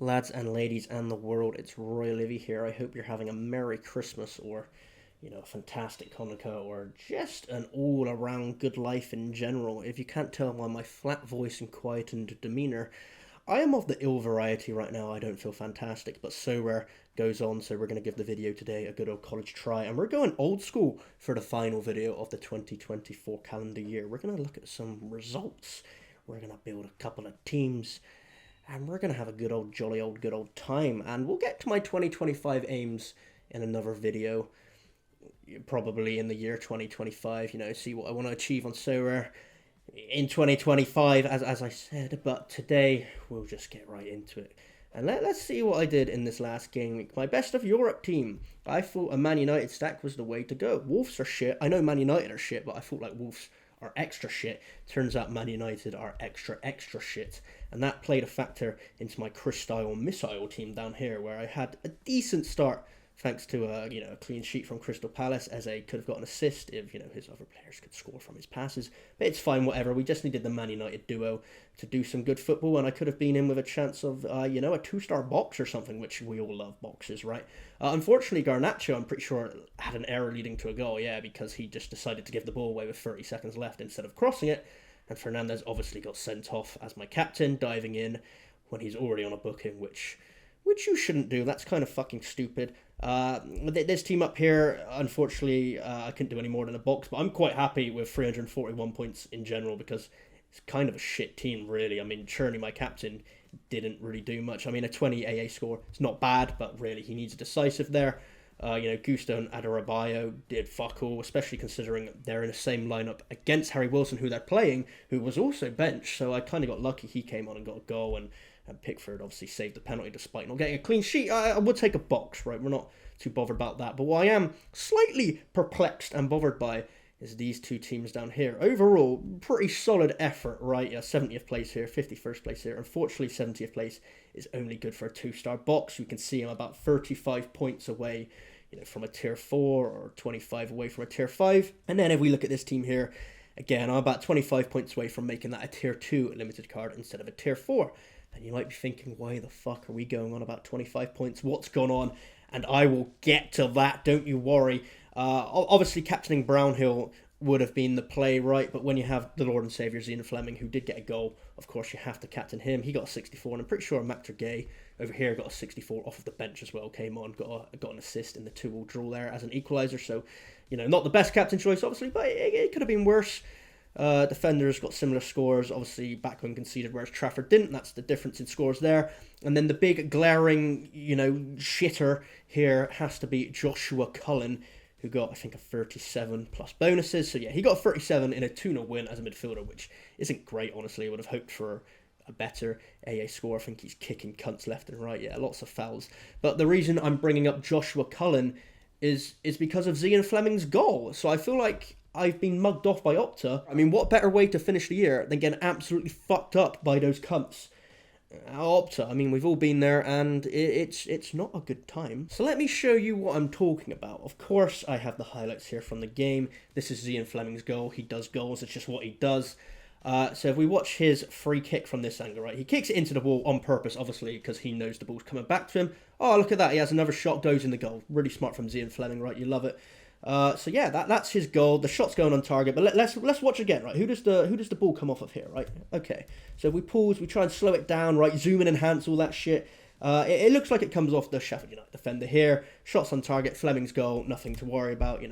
Lads and ladies and the world, it's Royalivi here. I hope you're having a Merry Christmas or, a fantastic Hanukkah or just an all around good life in general. If you can't tell by my flat voice and quietened demeanor, I am of the ill variety right now. I don't feel fantastic, but Sorare goes on, so we're going to give the video today a good old college try. And we're going old school for the final video of the 2024 calendar year. We're going to look at some results. We're going to build a couple of teams and we're going to have a good old jolly old good old time, and we'll get to my 2025 aims in another video, probably in the year 2025, see what I want to achieve on Sorare in 2025, as I said. But today we'll just get right into it, and let's see what I did in this last game week. My best of Europe team. I thought a Man United stack was the way to go. Wolves are shit. I know Man United are shit, but I thought like Wolves are extra shit. Turns out Man United are extra shit. And that played a factor into my Crystal Missile team down here, where I had a decent start thanks to a clean sheet from Crystal Palace. Eze could have got an assist if his other players could score from his passes, but it's fine, whatever. We just needed the Man United duo to do some good football, and I could have been in with a chance of a 2-star box or something, which we all love boxes, right? Unfortunately, Garnacho, I'm pretty sure, had an error leading to a goal, because he just decided to give the ball away with 30 seconds left instead of crossing it, and Fernandez obviously got sent off as my captain, diving in when he's already on a booking, which you shouldn't do. That's kind of fucking stupid. This team up here, unfortunately, I couldn't do any more than a box, but I'm quite happy with 341 points in general because it's kind of a shit team, really. I mean, Cherney, my captain, didn't really do much. I mean, a 20 AA score, it's not bad, but really he needs a decisive there. Gusto and Adarabioyo did fuck all, especially considering they're in the same lineup against Harry Wilson, who they're playing, who was also benched. So I kind of got lucky he came on and got a goal, and Pickford obviously saved the penalty despite not getting a clean sheet. I would take a box, right? We're not too bothered about that. But what I am slightly perplexed and bothered by is these two teams down here. Overall, pretty solid effort, right? 70th place here, 51st place here. Unfortunately, 70th place is only good for a 2-star box. You can see I'm about 35 points away, from a tier 4 or 25 away from a tier 5. And then if we look at this team here, again, I'm about 25 points away from making that a tier 2 limited card instead of a tier 4. And you might be thinking, why the fuck are we going on about 25 points? What's going on? And I will get to that, don't you worry. Obviously, captaining Brownhill would have been the play, right? But when you have the Lord and Saviour Zean Fleming, who did get a goal, of course you have to captain him. He got a 64, and I'm pretty sure Mac Gay over here got a 64 off of the bench as well. Came on, got an assist in the 2-2 draw there as an equaliser. So, not the best captain choice, obviously, but it could have been worse. Defenders got similar scores. Obviously, Backwing conceded, whereas Trafford didn't. That's the difference in scores there. And then the big glaring, shitter here has to be Joshua Cullen, who got, I think, a 37 plus bonuses. So, yeah, he got a 37 in a 2-0 win as a midfielder, which isn't great, honestly. I would have hoped for a better AA score. I think he's kicking cunts left and right. Yeah, lots of fouls. But the reason I'm bringing up Joshua Cullen is because of Zean Fleming's goal. So I feel like I've been mugged off by Opta. I mean, what better way to finish the year than getting absolutely fucked up by those cunts? Opta, I mean, we've all been there, and it's not a good time. So let me show you what I'm talking about. Of course, I have the highlights here from the game. This is Zean Fleming's goal. He does goals. It's just what he does. So if we watch his free kick from this angle, right, he kicks it into the wall on purpose, obviously, because he knows the ball's coming back to him. Oh, look at that. He has another shot, goes in the goal. Really smart from Zean Fleming, right? You love it. So yeah, that's his goal. The shot's going on target, but let's watch again, right? Who does the ball come off of here, right? Okay, so if we pause, we try and slow it down, right? Zoom and enhance, all that shit. It looks like it comes off the Sheffield United defender here. Shots on target, Fleming's goal, nothing to worry about.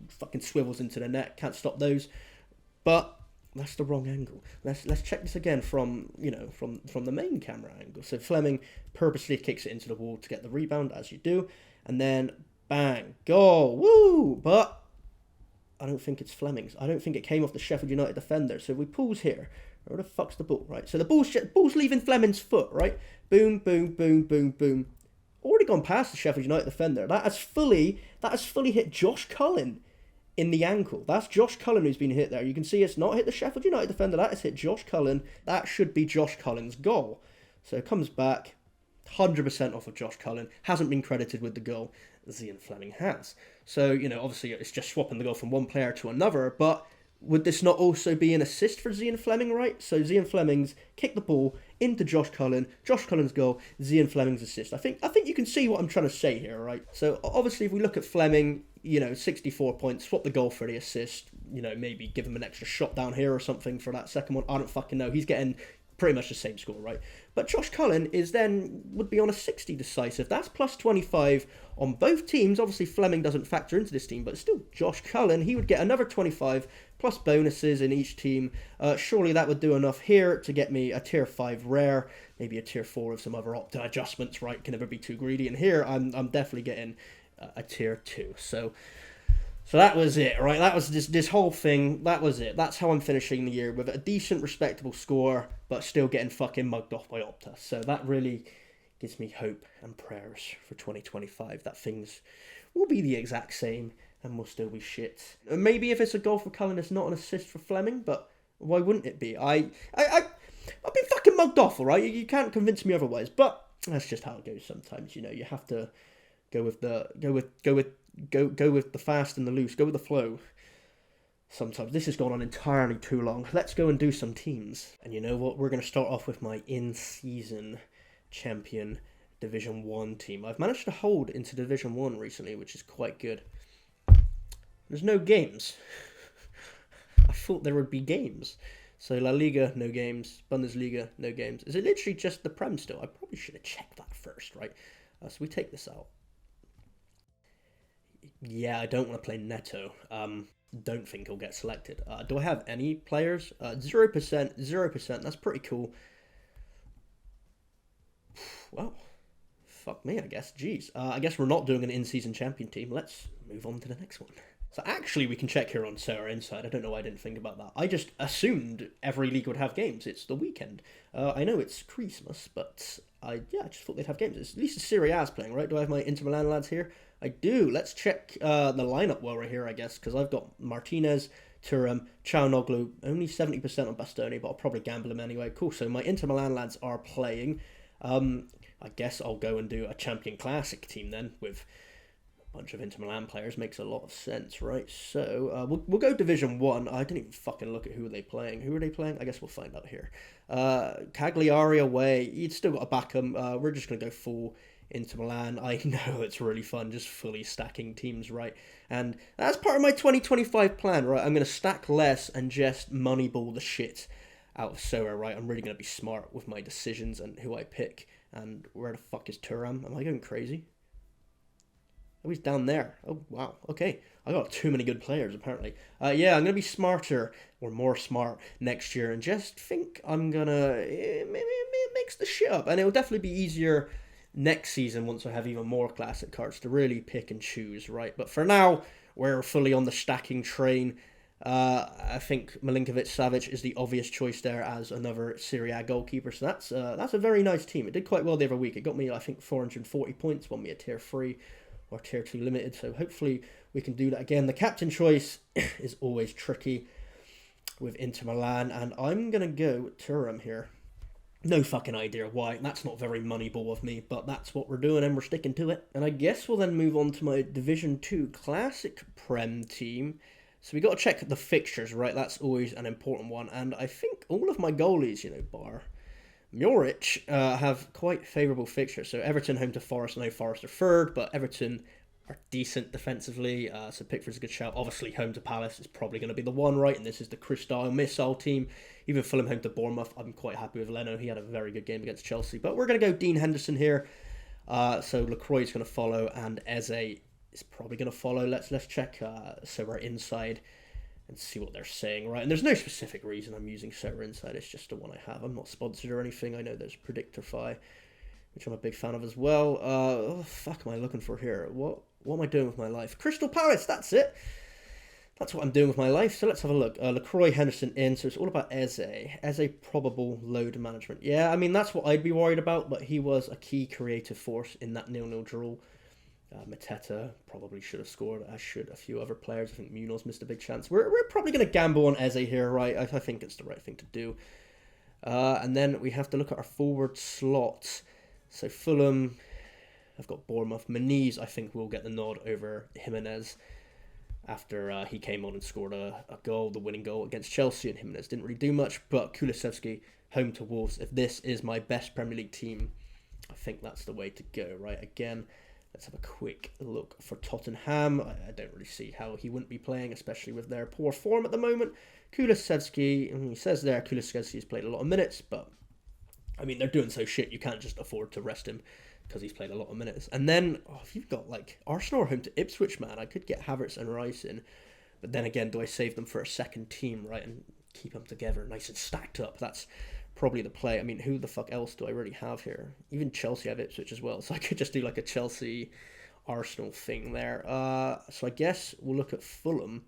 Fucking swivels into the net, can't stop those. But that's the wrong angle. Let's check this again from the main camera angle. So Fleming purposely kicks it into the wall to get the rebound, as you do, and then bang, goal, woo! But I don't think it's Fleming's. I don't think it came off the Sheffield United defender. So if we pause here, where the fuck's the ball, right? So the ball's leaving Fleming's foot, right? Boom, boom, boom, boom, boom. Already gone past the Sheffield United defender. That has fully hit Josh Cullen in the ankle. That's Josh Cullen who's been hit there. You can see it's not hit the Sheffield United defender. That has hit Josh Cullen. That should be Josh Cullen's goal. So it comes back, 100% off of Josh Cullen. Hasn't been credited with the goal. Zean Fleming has. So, obviously it's just swapping the goal from one player to another, but would this not also be an assist for Zean Fleming, right? So Zean Fleming's kicked the ball into Josh Cullen. Josh Cullen's goal, Zean Fleming's assist. I think you can see what I'm trying to say here, right? So obviously, if we look at Fleming, 64 points, swap the goal for the assist. Maybe give him an extra shot down here or something for that second one. I don't fucking know. He's getting pretty much the same score, right? But Josh Cullen would be on a 60 decisive. That's plus 25 on both teams. Obviously, Fleming doesn't factor into this team, but still, Josh Cullen, he would get another 25 plus bonuses in each team. Surely that would do enough here to get me a tier 5 rare, maybe a tier 4 with some other opta adjustments, right? Can never be too greedy. And here, I'm definitely getting a tier 2. So that was it, right? That was this whole thing. That was it. That's how I'm finishing the year, with a decent, respectable score, but still getting fucking mugged off by Opta. So that really gives me hope and prayers for 2025 that things will be the exact same and will still be shit. Maybe if it's a goal for Cullen, it's not an assist for Fleming, but why wouldn't it be? I've been fucking mugged off, all right? You can't convince me otherwise, but that's just how it goes sometimes. You have to go with the fast and the loose, go with the flow. Sometimes this has gone on entirely too long. Let's go and do some teams. And you know what? We're going to start off with my in-season champion Division 1 team. I've managed to hold into Division 1 recently, which is quite good. There's no games. I thought there would be games. So La Liga, no games. Bundesliga, no games. Is it literally just the Prem still? I probably should have checked that first, right? So we take this out. Yeah, I don't want to play Neto. Don't think he'll get selected. Do I have any players? 0%, 0%. That's pretty cool. Well, fuck me, I guess. Jeez. I guess we're not doing an in-season champion team. Let's move on to the next one. So actually, we can check here on Server Inside. I don't know why I didn't think about that. I just assumed every league would have games. It's the weekend. I know it's Christmas, but I just thought they'd have games. At least the Serie A's playing, right? Do I have my Inter Milan lads here? I do. Let's check the lineup while we're here, I guess, because I've got Martinez, Thuram, Çalhanoğlu, only 70% on Bastoni, but I'll probably gamble him anyway. Cool, so my Inter Milan lads are playing. I guess I'll go and do a Champion Classic team then, with a bunch of Inter Milan players. Makes a lot of sense, right? So, we'll go Division 1. I didn't even fucking look at who are they playing. Who are they playing? I guess we'll find out here. Cagliari away. You'd still got to back them. We're just going to go full Inter Milan. I know it's really fun just fully stacking teams, right? And that's part of my 2025 plan, right? I'm going to stack less and just moneyball the shit out of Sora, right? I'm really going to be smart with my decisions and who I pick. And where the fuck is Thuram? Am I going crazy? Oh, he's down there. Oh, wow. Okay. I got too many good players, apparently. Yeah, I'm going to be smarter, or more smart, next year, and just think I'm going to maybe mix the shit up. And it'll definitely be easier next season once I have even more classic cards to really pick and choose, right? But for now, we're fully on the stacking train. I think Milinkovic-Savic is the obvious choice there as another Serie A goalkeeper. So that's a very nice team. It did quite well the other week. It got me, I think, 440 points, won me a tier 3 or tier 2 limited. So hopefully we can do that again. The captain choice is always tricky with Inter Milan, and I'm going to go with Thuram here. No fucking idea why. That's not very moneyball of me, but that's what we're doing and we're sticking to it. And I guess we'll then move on to my Division 2 Classic Prem team. So we got to check the fixtures, right? That's always an important one. And I think all of my goalies, bar Muric, have quite favourable fixtures. So Everton home to Forest. I know Forest are third, but Everton are decent defensively. So Pickford's a good shout. Obviously home to Palace is probably going to be the one, right? And this is the Crystal Missile team. Even Fulham home to Bournemouth. I'm quite happy with Leno. He had a very good game against Chelsea. But we're going to go Dean Henderson here. So Lacroix is going to follow, and Eze is probably going to follow. Let's check Server Inside and see what they're saying, right? And there's no specific reason I'm using Server Inside. It's just the one I have. I'm not sponsored or anything. I know there's Predictify, which I'm a big fan of as well. What the fuck am I looking for here? What am I doing with my life? Crystal Palace, that's it. That's what I'm doing with my life. So let's have a look. Lacroix, Henderson in. So it's all about Eze. Eze probable load management. Yeah, I mean, that's what I'd be worried about, but he was a key creative force in that 0-0 draw. Mateta probably should have scored, as should a few other players. I think Munoz missed a big chance. We're probably going to gamble on Eze here, right? I think it's the right thing to do. And then we have to look at our forward slots. So Fulham, I've got Bournemouth. Meniz, I think, will get the nod over Jimenez. after he came on and scored a goal, the winning goal against Chelsea, and Jimenez didn't really do much. But Kulusevski, home to Wolves. If this is my best Premier League team, I think that's the way to go, right? Again, let's have a quick look for Tottenham. I don't really see how he wouldn't be playing, especially with their poor form at the moment. Kulusevski, he says there Kulusevski has played a lot of minutes, but I mean, they're doing so shit, you can't just afford to rest him because he's played a lot of minutes. And then, if you've got, like, Arsenal home to Ipswich, man, I could get Havertz and Rice in. But then again, do I save them for a second team, right, and keep them together nice and stacked up? That's probably the play. I mean, who the fuck else do I really have here? Even Chelsea have Ipswich as well, so I could just do, like, a Chelsea-Arsenal thing there. So I guess we'll look at Fulham.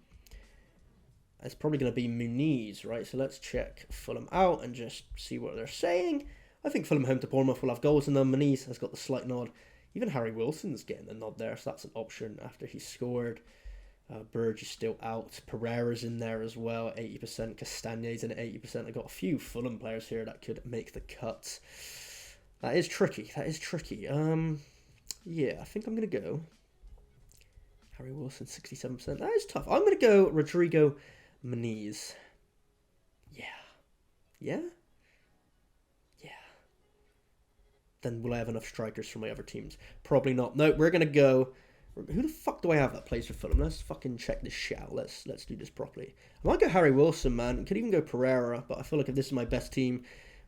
It's probably going to be Muniz, right? So let's check Fulham out and just see what they're saying. I think Fulham home to Bournemouth will have goals in them. Muniz has got the slight nod. Even Harry Wilson's getting a nod there, so that's an option after he scored. Burge is still out. Pereira's in there as well, 80%. Castagne's in at 80%. I got a few Fulham players here that could make the cut. That is tricky. Yeah, I think I'm going to go Harry Wilson, 67%. That is tough. I'm going to go Rodrigo Muniz. Yeah? Then will I have enough strikers for my other teams? Probably not. No, we're going to go... Who the fuck do I have that plays for Fulham? Let's fucking check this shit out. Let's do this properly. I might go Harry Wilson, man. Could even go Pereira, but I feel like if this is my best team,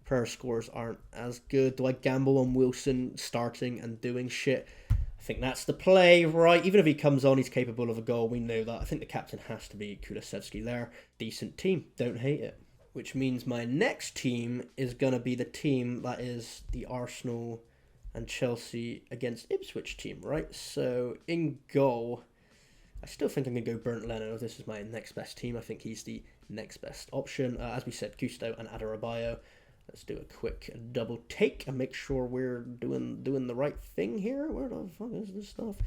Pereira's scores aren't as good. Do I gamble on Wilson starting and doing shit? I think that's the play, right? Even if he comes on, he's capable of a goal. We know that. I think the captain has to be Kulusevski there. Decent team. Don't hate it. Which means my next team is going to be the team that is the Arsenal and Chelsea against Ipswich team, right? So in goal, I still think I'm going to go Bernd Leno. This is my next best team. I think he's the next best option. As we said, Gusto and Adarabioyo. Let's do a quick double take and make sure we're doing the right thing here. Where the fuck is this stuff?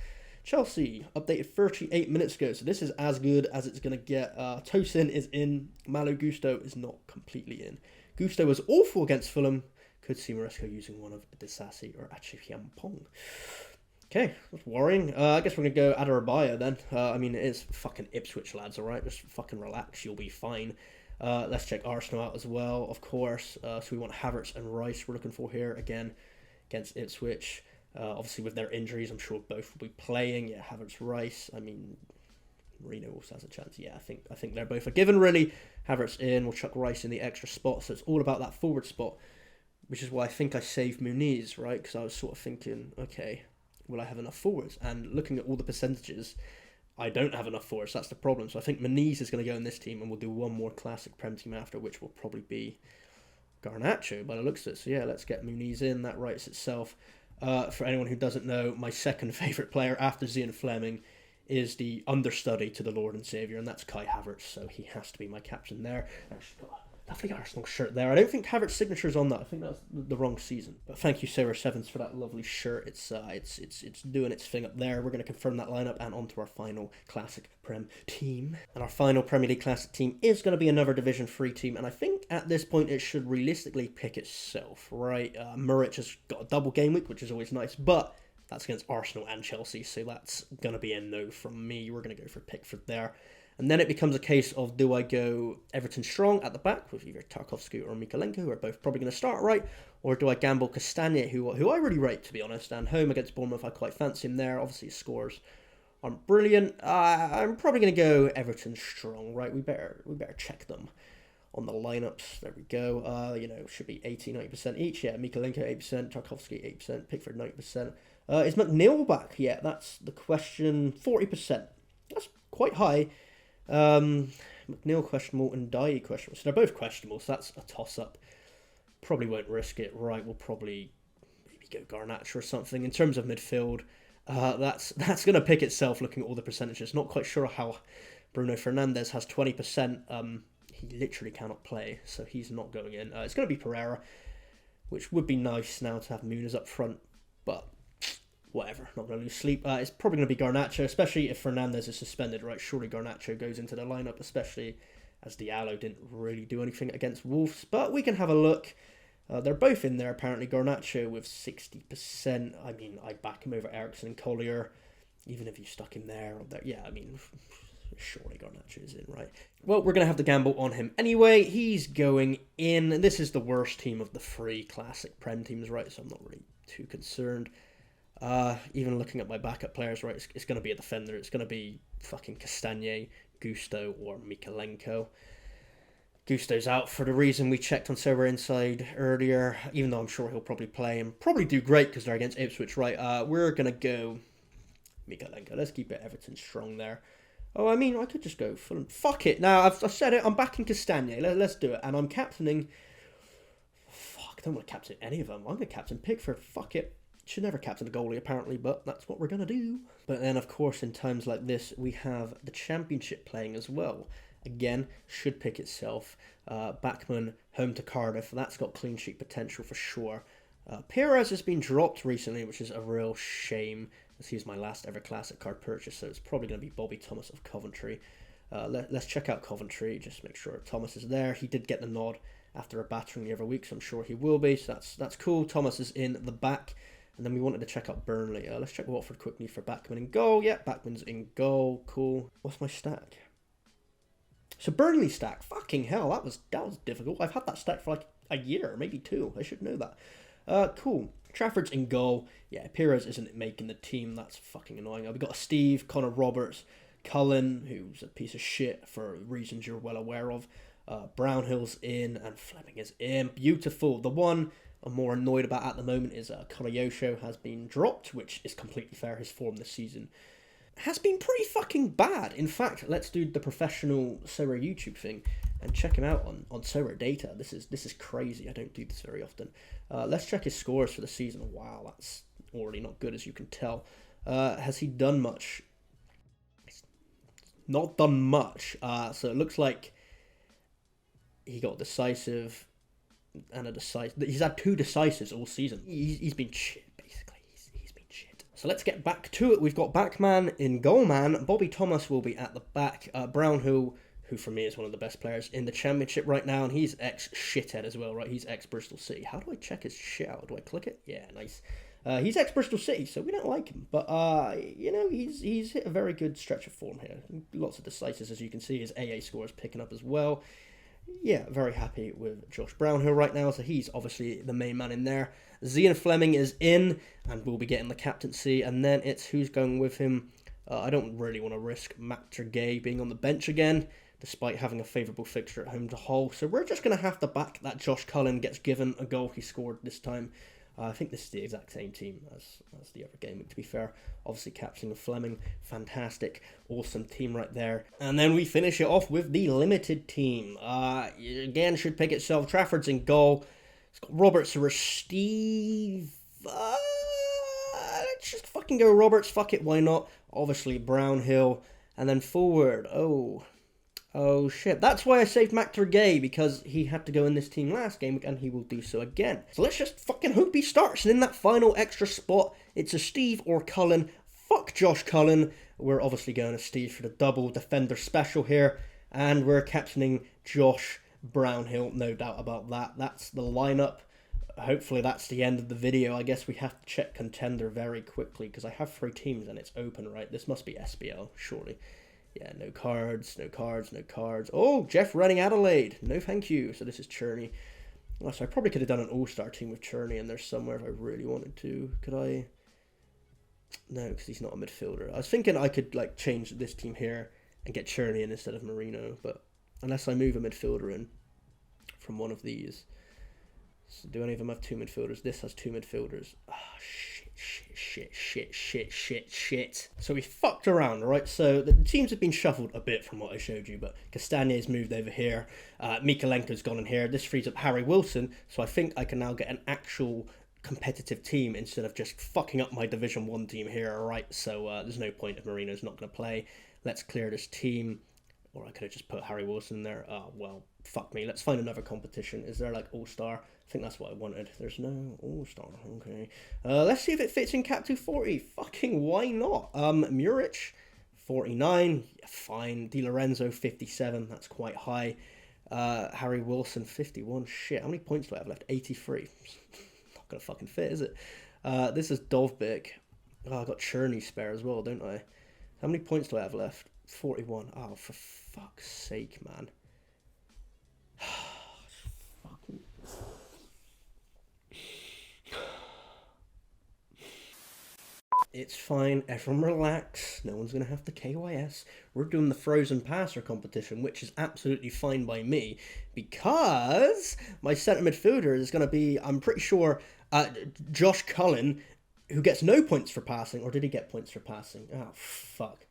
Chelsea, updated 38 minutes ago, so this is as good as it's going to get. Tosin is in. Malo Gusto is not completely in. Gusto was awful against Fulham. Could see Maresco using one of Disasi or Achifiampong. Okay, that's worrying. I guess we're going to go Adarabioyo then. I mean, it is fucking Ipswich, lads, alright? Just fucking relax, you'll be fine. Let's check Arsenal out as well, of course. So we want Havertz and Rice we're looking for here, again, against Ipswich. Obviously, with their injuries, I'm sure both will be playing. Yeah, Havertz, Rice. I mean, Marino also has a chance. Yeah, I think they're both a given, really. Havertz in. We'll chuck Rice in the extra spot. So it's all about that forward spot, which is why I think I saved Muniz, right? Because I was sort of thinking, okay, will I have enough forwards? And looking at all the percentages, I don't have enough forwards. That's the problem. So I think Muniz is going to go in this team, and we'll do one more classic Prem team after, which will probably be Garnacho by the looks of it. So yeah, let's get Muniz in. That writes itself. For anyone who doesn't know, my second favourite player after Zean Fleming is the understudy to the Lord and Saviour, and that's Kai Havertz, so he has to be my captain there. Actually got a lovely Arsenal shirt there. I don't think Havertz's signature is on that. I think that's the wrong season. But thank you, Sarah Sevens, for that lovely shirt. It's doing its thing up there. We're going to confirm that lineup and on to our final Classic Prem team. And our final Premier League Classic team is going to be another Division 3 team, and I think at this point it should realistically pick itself, right? Muric has got a double game week, which is always nice, but that's against Arsenal and Chelsea, so that's going to be a no from me. We're going to go for Pickford there. And then it becomes a case of, do I go Everton strong at the back with either Tarkovsky or Mikalenko, who are both probably going to start right, or do I gamble Castagne, who I really rate, to be honest, and home against Bournemouth, I quite fancy him there. Obviously, his scores aren't brilliant. I'm probably going to go Everton strong, right? We better check them on the lineups. There we go. Should be 80-90% each. Yeah, Mikalenko 8%, Tarkovsky 8%, Pickford 90%. Is McNeil back? Yeah, that's the question. 40%. That's quite high. McNeil questionable and Dye questionable. So they're both questionable, so that's a toss-up. Probably won't risk it. Right, we'll probably maybe go Garnacho or something. In terms of midfield, that's going to pick itself looking at all the percentages. Not quite sure how Bruno Fernandes has 20%. He literally cannot play, so he's not going in. It's going to be Pereira, which would be nice now to have Muniz up front, but whatever, not going to lose sleep. It's probably going to be Garnacho, especially if Fernandes is suspended, right? Surely Garnacho goes into the lineup, especially as Diallo didn't really do anything against Wolves. But we can have a look. They're both in there, apparently. Garnacho with 60%. I mean, I'd back him over Ericsson and Collier, even if you stuck him there. Yeah, I mean, Surely Garnacho is in, right? Well, we're going to have the gamble on him anyway. He's going in. This is the worst team of the three classic Prem teams, right? So I'm not really too concerned. Even looking at my backup players, right, it's going to be a defender. It's going to be fucking Castagnet, Gusto, or Mikalenko. Gusto's out for the reason we checked on Server Inside earlier, even though I'm sure he'll probably play and probably do great because they're against Ipswich, right? We're going to go Mikalenko. Let's keep it Everton strong there. Oh, I mean, I could just go Fulham. Fuck it. Now, I've said it. I'm backing Castagnet. Let's do it. And I'm captaining... Fuck, I don't want to captain any of them. I'm going to captain Pickford. Fuck it. Should never captain a goalie, apparently, but that's what we're going to do. But then, of course, in times like this, we have the Championship playing as well. Again, should pick itself. Bachmann, home to Cardiff. That's got clean sheet potential for sure. Perez has been dropped recently, which is a real shame. This is my last ever classic card purchase, so it's probably going to be Bobby Thomas of Coventry. Let's check out Coventry, just make sure Thomas is there. He did get the nod after a battering the other week, so I'm sure he will be, so that's cool. Thomas is in the back, and then we wanted to check out Burnley. Let's check Watford quickly for Bachmann in goal. Yeah, Bachmann's in goal, cool. What's my stack? So Burnley stack, fucking hell, that was difficult. I've had that stack for like a year, maybe two, I should know that. Cool. Trafford's in goal. Yeah, Perez isn't making the team. That's fucking annoying. We've got Steve, Connor Roberts, Cullen, who's a piece of shit for reasons you're well aware of. Brownhill's in, and Fleming is in. Beautiful. The one I'm more annoyed about at the moment is Kolayosho has been dropped, which is completely fair. His form this season has been pretty fucking bad. In fact, let's do the professional Sora YouTube thing and check him out on Sora data. This is crazy. I don't do this very often. Let's check his scores for the season. Wow, that's already not good, as you can tell. Has he done much? He's not done much. So it looks like he got decisive and a decisive. He's had 2 decisives all season. He's been shit, basically. He's been shit. So let's get back to it. We've got Bachmann in goal, man. Bobby Thomas will be at the back. Brownhill, who for me is one of the best players in the Championship right now, and he's ex-shithead as well, right? He's ex-Bristol City. How do I check his shit out? Do I click it? Yeah, nice. He's ex-Bristol City, so we don't like him. But, you know, he's hit a very good stretch of form here. Lots of decisives, as you can see. His AA score is picking up as well. Yeah, very happy with Josh Brownhill right now, so he's obviously the main man in there. Zean Fleming is in, and will be getting the captaincy, and then it's who's going with him. I don't really want to risk Matt Gay being on the bench again, despite having a favourable fixture at home to Hull. So we're just going to have to back that Josh Cullen gets given a goal he scored this time. I think this is the exact same team as the other game, to be fair. Obviously, captaining Fleming, fantastic, awesome team right there. And then we finish it off with the limited team. Again, should pick itself. Trafford's in goal. It's got Roberts or Steve. Let's just fucking go Roberts. Fuck it, why not? Obviously, Brownhill. And then forward. Oh shit, that's why I saved Mac Gay, because he had to go in this team last game, and he will do so again. So let's just fucking hope he starts, and in that final extra spot, it's a Steve or Cullen. Fuck Josh Cullen. We're obviously going to Steve for the double defender special here, and we're captaining Josh Brownhill, no doubt about that. That's the lineup. Hopefully that's the end of the video. I guess we have to check contender very quickly, because I have 3 teams and it's open, right? This must be SBL, surely. Yeah, no cards. Oh, Jeff running Adelaide. No thank you. So this is Cherney. Oh, so I probably could have done an all-star team with Cherney in there somewhere if I really wanted to. Could I? No, because he's not a midfielder. I was thinking I could like change this team here and get Cherney in instead of Marino, but unless I move a midfielder in from one of these. So do any of them have 2 midfielders? This has 2 midfielders. Ah, shit. So we fucked around, right? So the teams have been shuffled a bit from what I showed you, but Castagne's moved over here. Mikalenko's gone in here. This frees up Harry Wilson, so I think I can now get an actual competitive team instead of just fucking up my Division 1 team here, right? So there's no point if Marino's not going to play. Let's clear this team. Or I could have just put Harry Wilson there. Well, fuck me. Let's find another competition. Is there like All-Star? I think that's what I wanted. There's no All-Star. Okay. Let's see if it fits in Cap 240. Fucking why not? Muric, 49. Yeah, fine. Di Lorenzo, 57. That's quite high. Harry Wilson, 51. Shit, how many points do I have left? 83. Not gonna fucking fit, is it? This is Dovbik. Oh, I got Cherney spare as well, don't I? How many points do I have left? 41. Oh, for fuck's sake, man. Fucking... It's fine, everyone relax, no one's going to have to KYS. We're doing the Frozen Passer competition, which is absolutely fine by me, because my centre midfielder is going to be, I'm pretty sure, Josh Cullen, who gets no points for passing, or did he get points for passing? Oh, fuck.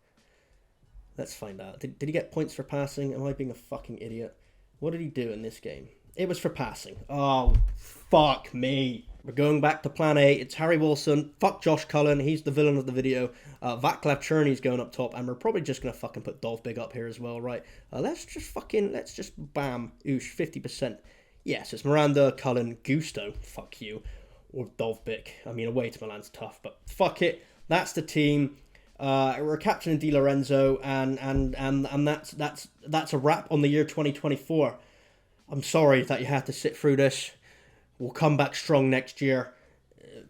Let's find out. Did he get points for passing? Am I being a fucking idiot? What did he do in this game? It was for passing. Oh, fuck me. We're going back to plan A. It's Harry Wilson. Fuck Josh Cullen. He's the villain of the video. Vaclav Cherney's going up top. And we're probably just going to fucking put Dovbig up here as well, right? Let's just bam. Oosh, 50%. Yes, it's Miranda, Cullen, Gusto. Fuck you. Or Dovbig. I mean, away to Milan's tough, but fuck it. That's the team. We're captaining Di Lorenzo, and that's a wrap on the year 2024. I'm sorry that you had to sit through this. We'll come back strong next year.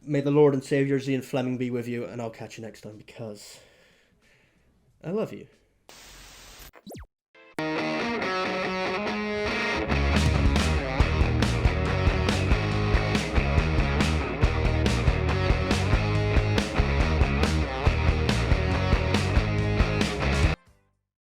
May the Lord and Saviour Zean Fleming be with you, and I'll catch you next time, because I love you.